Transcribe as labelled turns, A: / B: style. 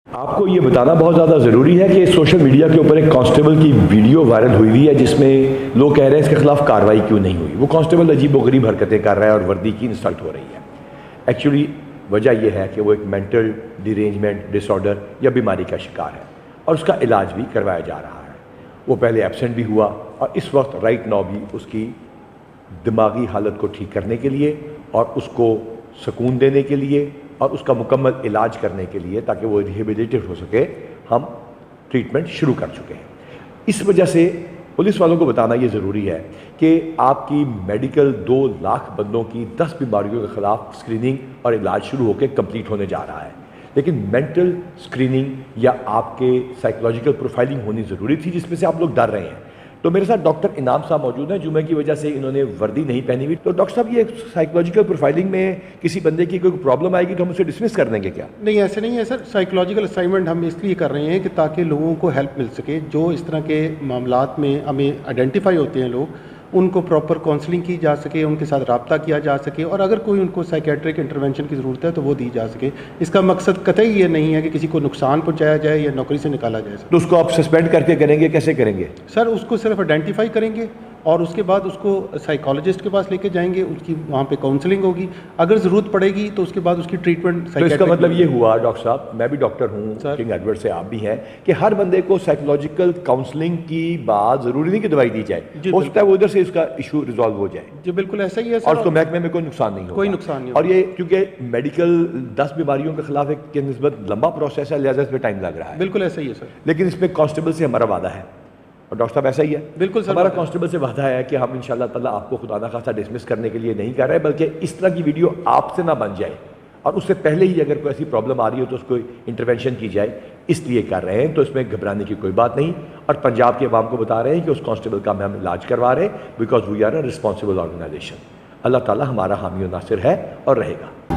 A: آپ کو یہ بتانا بہت زیادہ ضروری ہے کہ سوشل میڈیا کے اوپر ایک کانسٹیبل کی ویڈیو وائرل ہوئی ہے جس میں لوگ کہہ رہے ہیں اس کے خلاف کارروائی کیوں نہیں ہوئی. وہ کانسٹیبل عجیب و غریب حرکتیں کر رہا ہے اور وردی کی انسلٹ ہو رہی ہے. ایکچولی وجہ یہ ہے کہ وہ ایک مینٹل ڈیرینجمنٹ ڈس آرڈر یا بیماری کا شکار ہے اور اس کا علاج بھی کروایا جا رہا ہے. وہ پہلے ایبسنٹ بھی ہوا اور اس وقت رائٹ ناؤ بھی اس کی دماغی حالت کو ٹھیک کرنے کے لیے اور اس کو سکون دینے کے لیے اور اس کا مکمل علاج کرنے کے لیے تاکہ وہ ریہیبلیٹیٹ ہو سکے ہم ٹریٹمنٹ شروع کر چکے ہیں. اس وجہ سے پولیس والوں کو بتانا یہ ضروری ہے کہ آپ کی میڈیکل 2 لاکھ بندوں کی 10 بیماریوں کے خلاف اسکریننگ اور علاج شروع ہو کے کمپلیٹ ہونے جا رہا ہے. لیکن مینٹل اسکریننگ یا آپ کے سائیکولوجیکل پروفائلنگ ہونی ضروری تھی جس میں سے آپ لوگ ڈر رہے ہیں. تو میرے ساتھ ڈاکٹر انعام صاحب موجود ہیں. جمعے کی وجہ سے انہوں نے وردی نہیں پہنی ہوئی. تو ڈاکٹر صاحب یہ سائیکولوجیکل پروفائلنگ میں کسی بندے کی کوئی پرابلم آئے گی تو ہم اسے ڈسمس کر دیں گے کیا؟
B: نہیں، ایسے نہیں ہے سر. سائیکولوجیکل اسائنمنٹ ہم اس لیے کر رہے ہیں کہ تاکہ لوگوں کو ہیلپ مل سکے. جو اس طرح کے معاملات میں ہمیں آئیڈینٹیفائی ہوتے ہیں لوگ، ان کو پراپر کاؤنسلنگ کی جا سکے، ان کے ساتھ رابطہ کیا جا سکے اور اگر کوئی ان کو سائیکیٹرک انٹرونشن کی ضرورت ہے تو وہ دی جا سکے. اس کا مقصد قطعی یہ نہیں ہے کہ کسی کو نقصان پہنچایا جائے یا نوکری سے نکالا جائے.
A: تو اس کو آپ سسپینڈ کر کے کریں گے؟ کیسے کریں گے
B: سر؟ اس کو صرف آئیڈینٹیفائی کریں گے اور اس کے بعد اس کو سائیکالوجسٹ کے پاس لے کے جائیں گے. اس کی وہاں پہ کاؤنسلنگ ہوگی. اگر ضرورت پڑے گی تو اس کے بعد اس کی ٹریٹمنٹ.
A: تو اس کا مطلب یہ ہوا ڈاکٹر صاحب، میں بھی ڈاکٹر ہوں، کنگ ایڈورڈ سے آپ بھی ہیں، کہ ہر بندے کو سائیکولوجیکل کاؤنسلنگ کی بات ضروری نہیں کہ دوائی دی جائے. ہو سکتا ہے وہ ادھر سے اس کا ایشو ریزالو ہو جائے.
B: جی بالکل ایسا ہی ہے سر.
A: اور اس کو محکمے میں کوئی نقصان نہیں ہوگا.
B: کوئی نقصان نہیں.
A: اور یہ کیونکہ میڈیکل 10 بیماریوں کے خلاف ایک کی نسبت لمبا پروسیس ہے، لہٰذا اس میں ٹائم لگ رہا ہے.
B: بالکل ایسا ہی ہے سر.
A: لیکن اس میں کانسٹیبل سے ہمارا وعدہ ہے اور ڈاکٹر صاحب ایسا ہی ہے.
B: بالکل سر.
A: ہمارا کانسٹیبل سے وعدہ ہے کہ ہم انشاءاللہ تعالیٰ آپ کو خدا نہ خواستہ ڈسمس کرنے کے لیے نہیں کر رہے، بلکہ اس طرح کی ویڈیو آپ سے نہ بن جائے اور اس سے پہلے ہی اگر کوئی ایسی پرابلم آ رہی ہو تو اس کو انٹرونشن کی جائے، اس لیے کر رہے ہیں. تو اس میں گھبرانے کی کوئی بات نہیں اور پنجاب کے عوام کو بتا رہے ہیں کہ اس کانسٹیبل کا ہم علاج کروا رہے ہیں because we are a responsible organisation. اللہ تعالیٰ ہمارا حامی و ناصر ہے اور رہے گا.